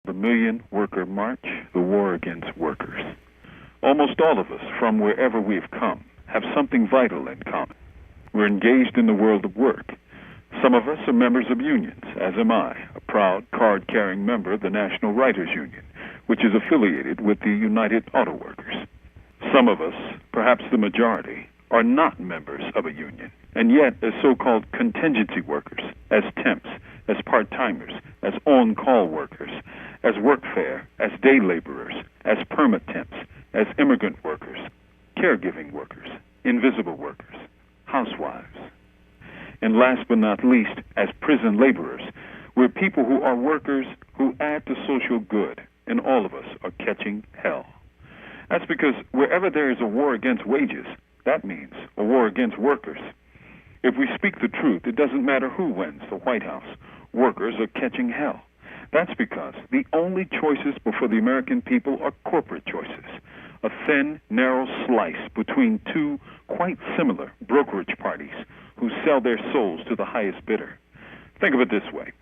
The Million Worker March, the war against workers. Almost all of us, from wherever we've come, have something vital in common. We're engaged in the world of work. Some of us are members of unions, as am I, a proud card-carrying member of the National Writers Union, which is affiliated with the United Auto Workers. Some of us, perhaps the majority, are not members of a union, and yet as so-called contingency workers, as temps, as part-timers, as on-call workers, as workfare, as day laborers, as permit temps, as immigrant workers, caregiving workers, invisible workers, housewives. And last but not least, as prison laborers, we're people who are workers who add to social good, and all of us are catching hell. That's because wherever there is a war against wages, that means a war against workers. If we speak the truth, it doesn't matter who wins the White House. Workers are catching hell. That's because the only choices before the American people are corporate choices, a thin, narrow slice between two quite similar brokerage parties who sell their souls to the highest bidder. Think of it this way.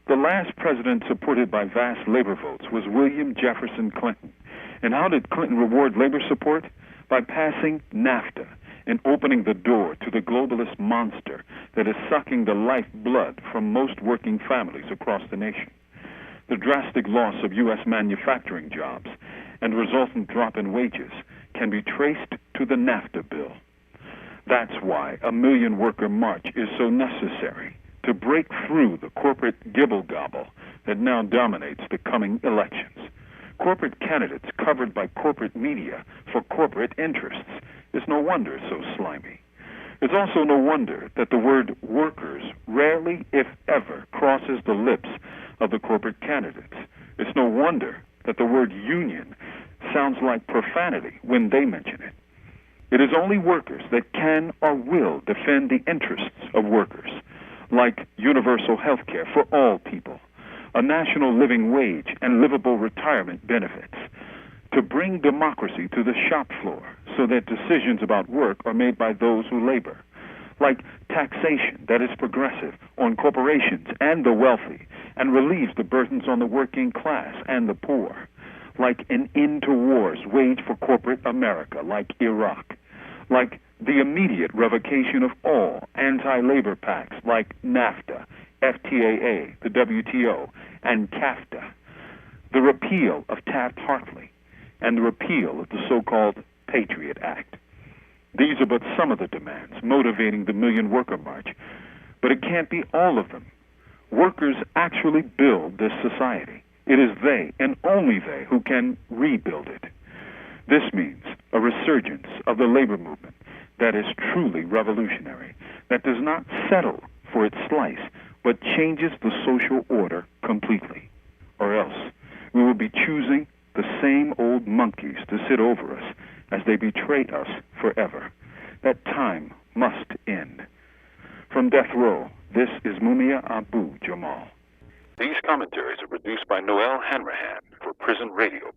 The last president supported by vast labor votes was William Jefferson Clinton. And how did Clinton reward labor support? By passing NAFTA and opening the door to the globalist monster that is sucking the lifeblood from most working families across the nation. The drastic loss of U.S. manufacturing jobs and resultant drop in wages can be traced to the NAFTA bill. That's why a Million Worker March is so necessary, to break through the corporate gibble-gobble that now dominates the coming elections. Corporate candidates covered by corporate media for corporate interests. It's no wonder it's so slimy. It's also no wonder that the word workers rarely, if ever, crosses the lips of the corporate candidates. It's no wonder that the word union sounds like profanity when they mention it. It is only workers that can or will defend the interests of workers, like universal health care for all people, a national living wage and livable retirement benefits, to bring democracy to the shop floor so that decisions about work are made by those who labor, like taxation that is progressive on corporations and the wealthy and relieves the burdens on the working class and the poor, like an end to wars waged for corporate America, like Iraq, like the immediate revocation of all anti-labor pacts like NAFTA, FTAA, the WTO, and CAFTA, the repeal of Taft-Hartley, and the repeal of the so-called Patriot Act. These are but some of the demands motivating the Million Worker March, but it can't be all of them. Workers actually build this society. It is they, and only they, who can rebuild it. This means a resurgence of the labor movement that is truly revolutionary, that does not settle for its slice, but changes the social order completely. Or else, we will be choosing the same old monkeys to sit over us as they betray us forever. That time must end. From Death Row, this is Mumia Abu-Jamal. These commentaries are produced by Noelle Hanrahan for Prison Radio.